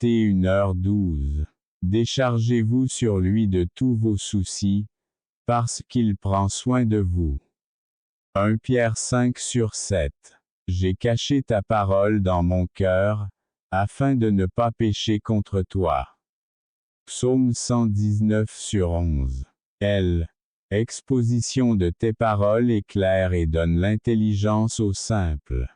21h12. Déchargez-vous sur lui de tous vos soucis, parce qu'il prend soin de vous. 1 Pierre 5/7. J'ai caché ta parole dans mon cœur, afin de ne pas pécher contre toi. Psaume 119/11. Exposition de tes paroles est claire et donne l'intelligence aux simples.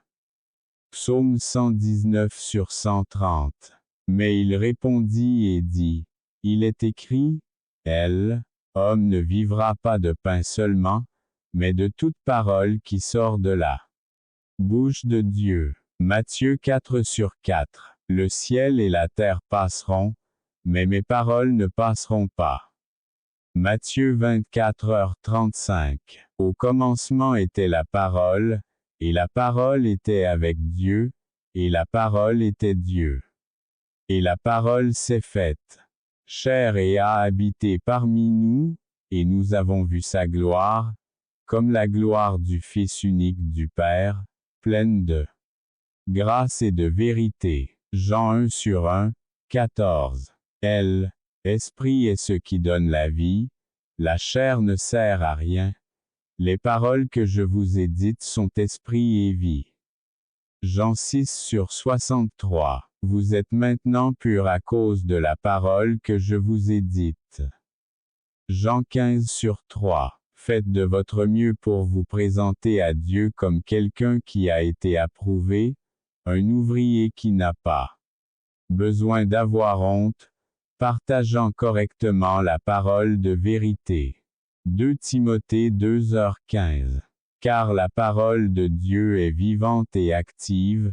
Psaume 119/130. Mais il répondit et dit, il est écrit, homme ne vivra pas de pain seulement, mais de toute parole qui sort de la bouche de Dieu. Matthieu 4/4. Le ciel et la terre passeront, mais mes paroles ne passeront pas. Matthieu 24h35. Au commencement était la parole, et la parole était avec Dieu, et la parole était Dieu. Et la parole s'est faite chair et a habité parmi nous, et nous avons vu sa gloire, comme la gloire du Fils unique du Père, pleine de grâce et de vérité. Jean 1/1, 14. Esprit est ce qui donne la vie, la chair ne sert à rien. Les paroles que je vous ai dites sont esprit et vie. Jean 6/63. Vous êtes maintenant purs à cause de la parole que je vous ai dite. Jean 15/3. Faites de votre mieux pour vous présenter à Dieu comme quelqu'un qui a été approuvé, un ouvrier qui n'a pas besoin d'avoir honte, partageant correctement la parole de vérité. 2 Timothée 2h15. Car la parole de Dieu est vivante et active,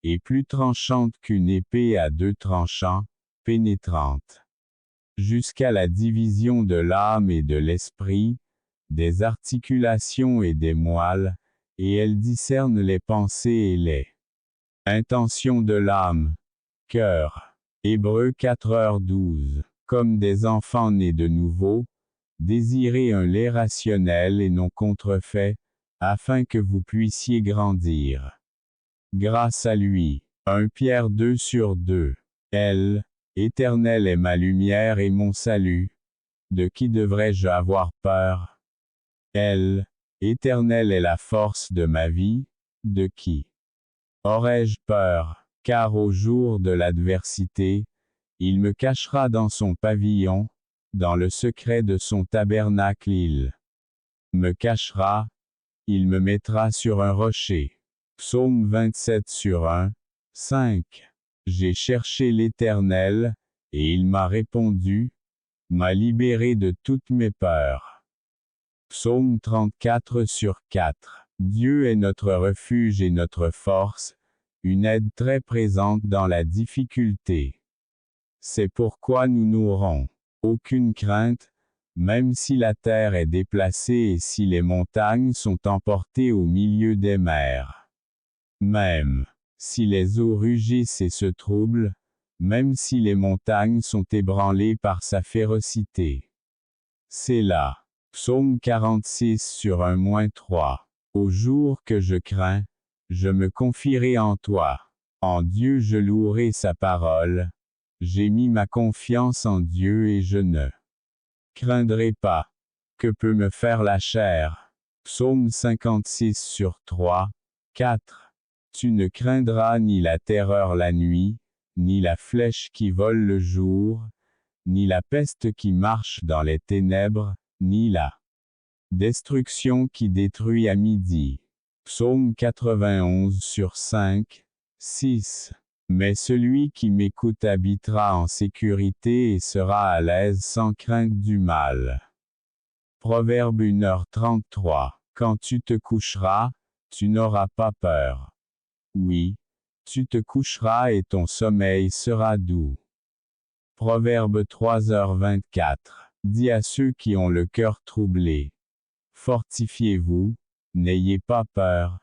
et plus tranchante qu'une épée à 2 tranchants, pénétrante jusqu'à la division de l'âme et de l'esprit, des articulations et des moelles, et elle discerne les pensées et les intentions de l'âme. Cœur. Hébreux 4h12. Comme des enfants nés de nouveau, désirez un lait rationnel et non contrefait, afin que vous puissiez grandir. Grâce à lui. 1 Pierre 2/2. Éternel est ma lumière et mon salut. De qui devrais-je avoir peur? Éternel est la force de ma vie. De qui aurais-je peur? Car au jour de l'adversité, il me cachera dans son pavillon, dans le secret de son tabernacle il me cachera, il me mettra sur un rocher. Psaume 27/1, 5. J'ai cherché l'Éternel, et il m'a répondu, m'a libéré de toutes mes peurs. Psaume 34/4. Dieu est notre refuge et notre force, une aide très présente dans la difficulté. C'est pourquoi nous n'aurons aucune crainte, même si la terre est déplacée et si les montagnes sont emportées au milieu des mers. Même si les eaux rugissent et se troublent, même si les montagnes sont ébranlées par sa férocité. C'est là. Psaume 46/1-3. Au jour que je crains, je me confierai en toi. En Dieu je louerai sa parole. J'ai mis ma confiance en Dieu et je ne craindrai pas. Que peut me faire la chair? Psaume 56/3, 4. Tu ne craindras ni la terreur la nuit, ni la flèche qui vole le jour, ni la peste qui marche dans les ténèbres, ni la destruction qui détruit à midi. Psaume 91/5, 6. Mais celui qui m'écoute habitera en sécurité et sera à l'aise sans crainte du mal. Proverbe 1h33. Quand tu te coucheras, tu n'auras pas peur. Oui, tu te coucheras et ton sommeil sera doux. Proverbe 3h24. Dis à ceux qui ont le cœur troublé. Fortifiez-vous, n'ayez pas peur.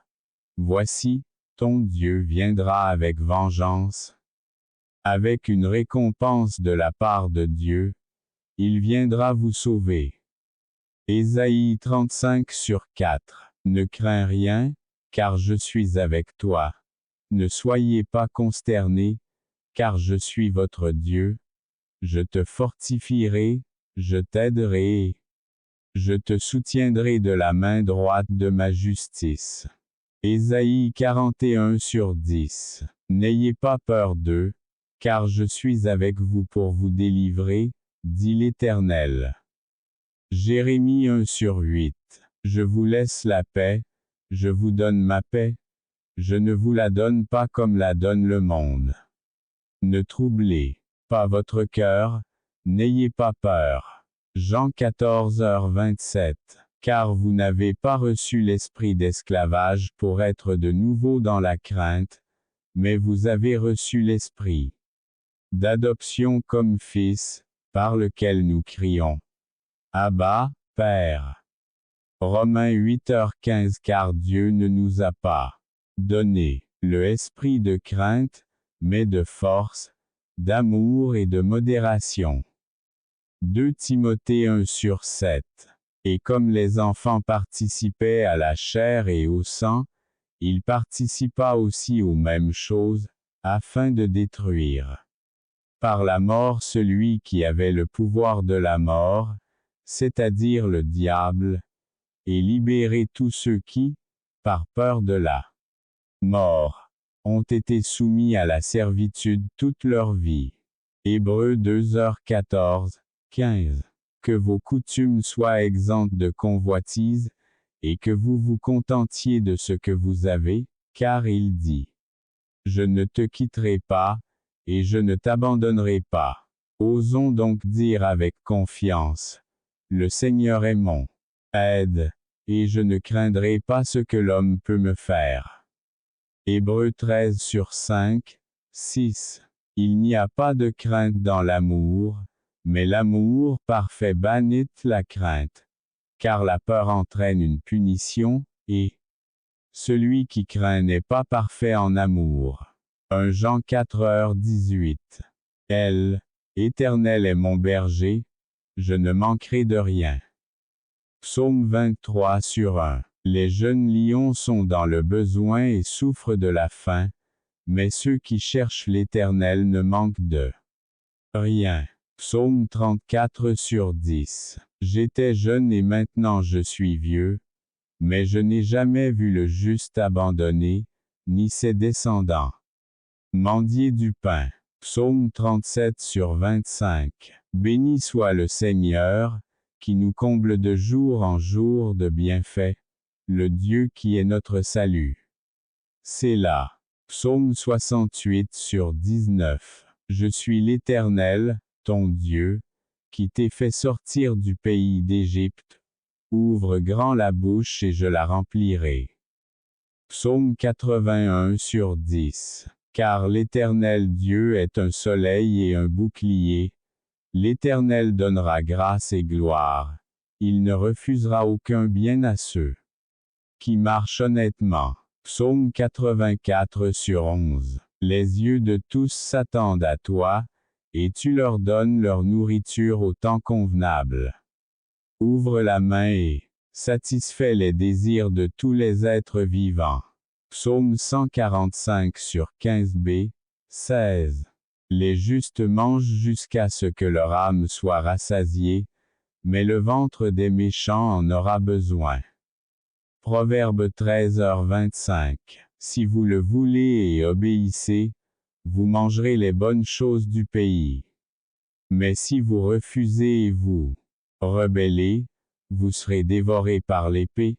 Voici, ton Dieu viendra avec vengeance. Avec une récompense de la part de Dieu, il viendra vous sauver. Ésaïe 35/4. Ne crains rien, car je suis avec toi. Ne soyez pas consternés, car je suis votre Dieu. Je te fortifierai, je t'aiderai. Je te soutiendrai de la main droite de ma justice. Ésaïe 41/10. N'ayez pas peur d'eux, car je suis avec vous pour vous délivrer, dit l'Éternel. Jérémie 1/8. Je vous laisse la paix, je vous donne ma paix, je ne vous la donne pas comme la donne le monde. Ne troublez pas votre cœur, n'ayez pas peur. Jean 14h27. Car vous n'avez pas reçu l'esprit d'esclavage pour être de nouveau dans la crainte, mais vous avez reçu l'esprit d'adoption comme fils, par lequel nous crions. Abba, Père. Romains 8h15. Car Dieu ne nous a pas donné le esprit de crainte, mais de force, d'amour et de modération. 2 Timothée 1/7. Et comme les enfants participaient à la chair et au sang, il participa aussi aux mêmes choses, afin de détruire par la mort celui qui avait le pouvoir de la mort, c'est-à-dire le diable, et libérer tous ceux qui, par peur de la mort, ont été soumis à la servitude toute leur vie. Hébreux 2h14, 15. Que vos coutumes soient exemptes de convoitise, et que vous vous contentiez de ce que vous avez, car il dit. Je ne te quitterai pas, et je ne t'abandonnerai pas. Osons donc dire avec confiance. Le Seigneur est mon aide, et je ne craindrai pas ce que l'homme peut me faire. Hébreux 13/5, 6. Il n'y a pas de crainte dans l'amour, mais l'amour parfait bannit la crainte. Car la peur entraîne une punition, et celui qui craint n'est pas parfait en amour. 1 Jean 4h18. L'Éternel est mon berger, je ne manquerai de rien. Psaume 23/1. Les jeunes lions sont dans le besoin et souffrent de la faim, mais ceux qui cherchent l'Éternel ne manquent de rien. Psaume 34/10. J'étais jeune et maintenant je suis vieux, mais je n'ai jamais vu le juste abandonné, ni ses descendants mendier du pain. Psaume 37/25. Béni soit le Seigneur, qui nous comble de jour en jour de bienfaits, le Dieu qui est notre salut. Sélah. Psaume 68/19. Je suis l'Éternel, ton Dieu, qui t'ai fait sortir du pays d'Égypte. Ouvre grand la bouche et je la remplirai. Psaume 81/10. Car l'Éternel Dieu est un soleil et un bouclier. L'Éternel donnera grâce et gloire. Il ne refusera aucun bien à ceux qui marchent honnêtement. Psaume 84/11. Les yeux de tous s'attendent à toi, et tu leur donnes leur nourriture au temps convenable. Ouvre la main et satisfais les désirs de tous les êtres vivants. Psaume 145/15b, 16. Les justes mangent jusqu'à ce que leur âme soit rassasiée, mais le ventre des méchants en aura besoin. Proverbe 13h25. Si vous le voulez et obéissez, vous mangerez les bonnes choses du pays. Mais si vous refusez et vous rebellez, vous serez dévorés par l'épée,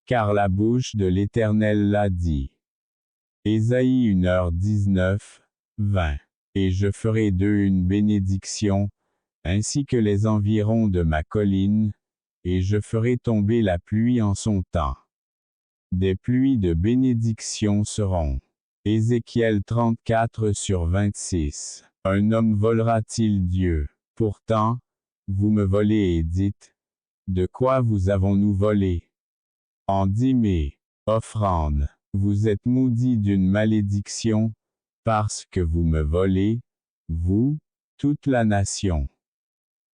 car la bouche de l'Éternel l'a dit. Ésaïe 1h19, 20. Et je ferai d'eux une bénédiction, ainsi que les environs de ma colline, et je ferai tomber la pluie en son temps. Des pluies de bénédiction seront. Ézéchiel 34/26. Un homme volera-t-il Dieu? Pourtant, vous me volez et dites, de quoi vous avons-nous volé? En dîmes et offrandes, vous êtes maudits d'une malédiction, parce que vous me volez, vous, toute la nation.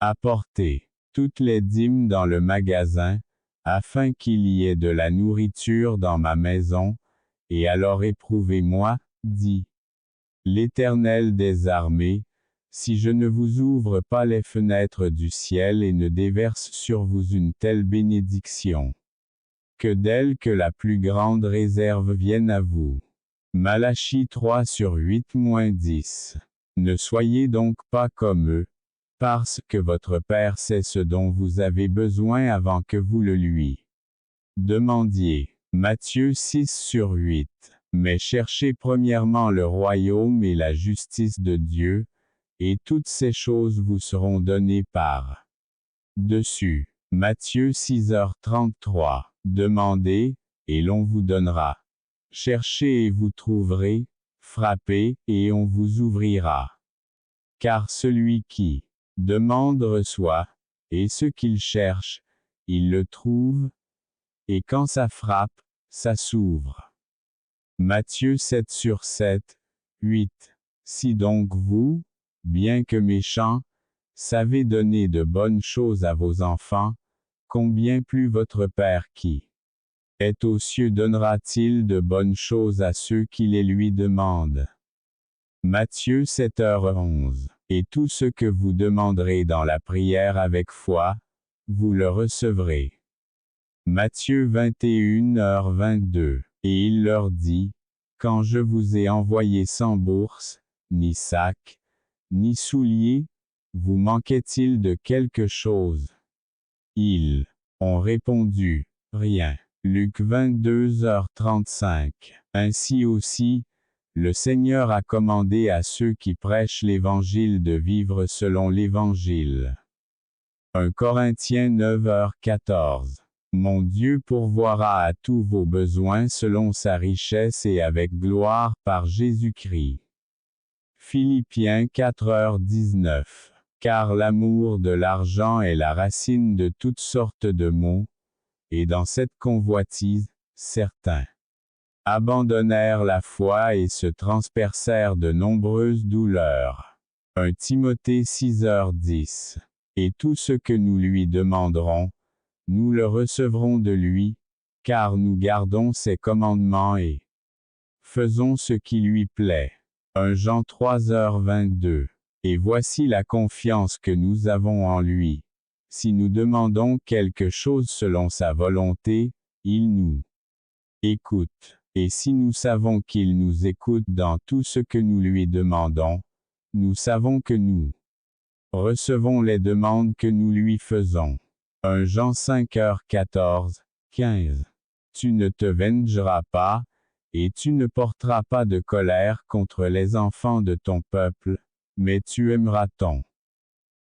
Apportez toutes les dîmes dans le magasin, afin qu'il y ait de la nourriture dans ma maison, et alors éprouvez-moi, dit L'Éternel des armées, si je ne vous ouvre pas les fenêtres du ciel et ne déverse sur vous une telle bénédiction, que d'elle que la plus grande réserve vienne à vous. Malachie 3/8-10. Ne soyez donc pas comme eux, parce que votre Père sait ce dont vous avez besoin avant que vous le lui demandiez. Matthieu 6/8. Mais cherchez premièrement le royaume et la justice de Dieu, et toutes ces choses vous seront données par dessus. Matthieu 6h33. Demandez, et l'on vous donnera. Cherchez et vous trouverez, frappez, et on vous ouvrira. Car celui qui demande reçoit, et ce qu'il cherche, il le trouve, et quand ça frappe, ça s'ouvre. Matthieu 7/7, 8. Si donc vous, bien que méchants, savez donner de bonnes choses à vos enfants, combien plus votre Père qui est aux cieux donnera-t-il de bonnes choses à ceux qui les lui demandent. Matthieu 7h11. Et tout ce que vous demanderez dans la prière avec foi, vous le recevrez. Matthieu 21h22. Et il leur dit, quand je vous ai envoyé sans bourse, ni sac, ni souliers, vous manquait-il de quelque chose? Ils ont répondu, rien. Luc 22h35. Ainsi aussi, le Seigneur a commandé à ceux qui prêchent l'Évangile de vivre selon l'Évangile. 1 Corinthiens 9h14. Mon Dieu pourvoira à tous vos besoins selon sa richesse et avec gloire par Jésus-Christ. Philippiens 4h19. Car l'amour de l'argent est la racine de toutes sortes de maux, et dans cette convoitise, certains abandonnèrent la foi et se transpercèrent de nombreuses douleurs. 1 Timothée 6h10. Et tout ce que nous lui demanderons, nous le recevrons de lui, car nous gardons ses commandements et faisons ce qui lui plaît. 1 Jean 3h22. Et voici la confiance que nous avons en lui. Si nous demandons quelque chose selon sa volonté, il nous écoute. Et si nous savons qu'il nous écoute dans tout ce que nous lui demandons, nous savons que nous recevons les demandes que nous lui faisons. 1 Jean 5h14, 15. Tu ne te vengeras pas, et tu ne porteras pas de colère contre les enfants de ton peuple, mais tu aimeras ton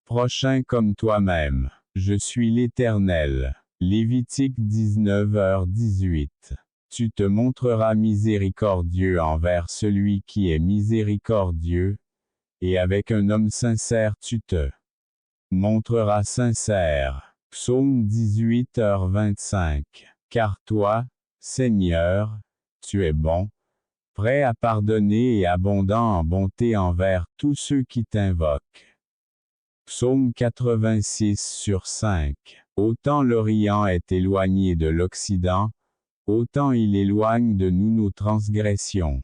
prochain comme toi-même. Je suis l'Éternel. Lévitique 19h18. Tu te montreras miséricordieux envers celui qui est miséricordieux, et avec un homme sincère tu te montreras sincère. Psaume 18h25. Car toi, Seigneur, tu es bon, prêt à pardonner et abondant en bonté envers tous ceux qui t'invoquent. Psaume 86/5. Autant l'Orient est éloigné de l'Occident, autant il éloigne de nous nos transgressions.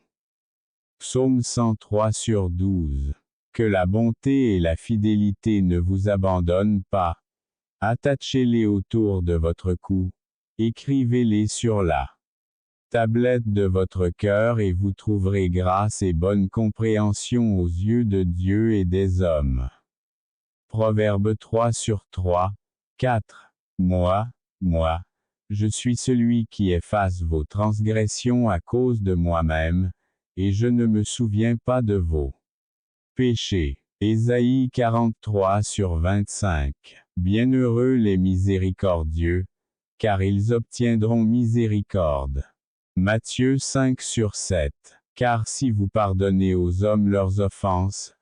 Psaume 103/12. Que la bonté et la fidélité ne vous abandonnent pas. Attachez-les autour de votre cou. Écrivez-les sur la tablette de votre cœur et vous trouverez grâce et bonne compréhension aux yeux de Dieu et des hommes. Proverbe 3/3, 4. Moi, je suis celui qui efface vos transgressions à cause de moi-même, et je ne me souviens pas de vos péchés. Ésaïe 43/25. Bienheureux les miséricordieux, car ils obtiendront miséricorde. Matthieu 5/7. Car si vous pardonnez aux hommes leurs offenses,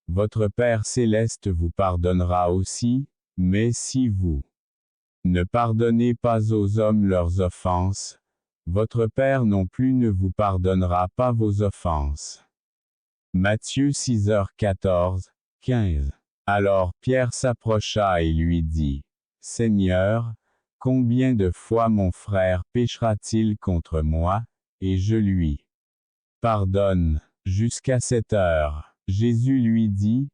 votre Père céleste vous pardonnera aussi, mais si vous ne pardonnez pas aux hommes leurs offenses, votre Père non plus ne vous pardonnera pas vos offenses. Matthieu 6h14, 15. Alors Pierre s'approcha et lui dit, Seigneur, combien de fois mon frère péchera-t-il contre moi, et je lui pardonne? Jusqu'à 7 heures. Jésus lui dit,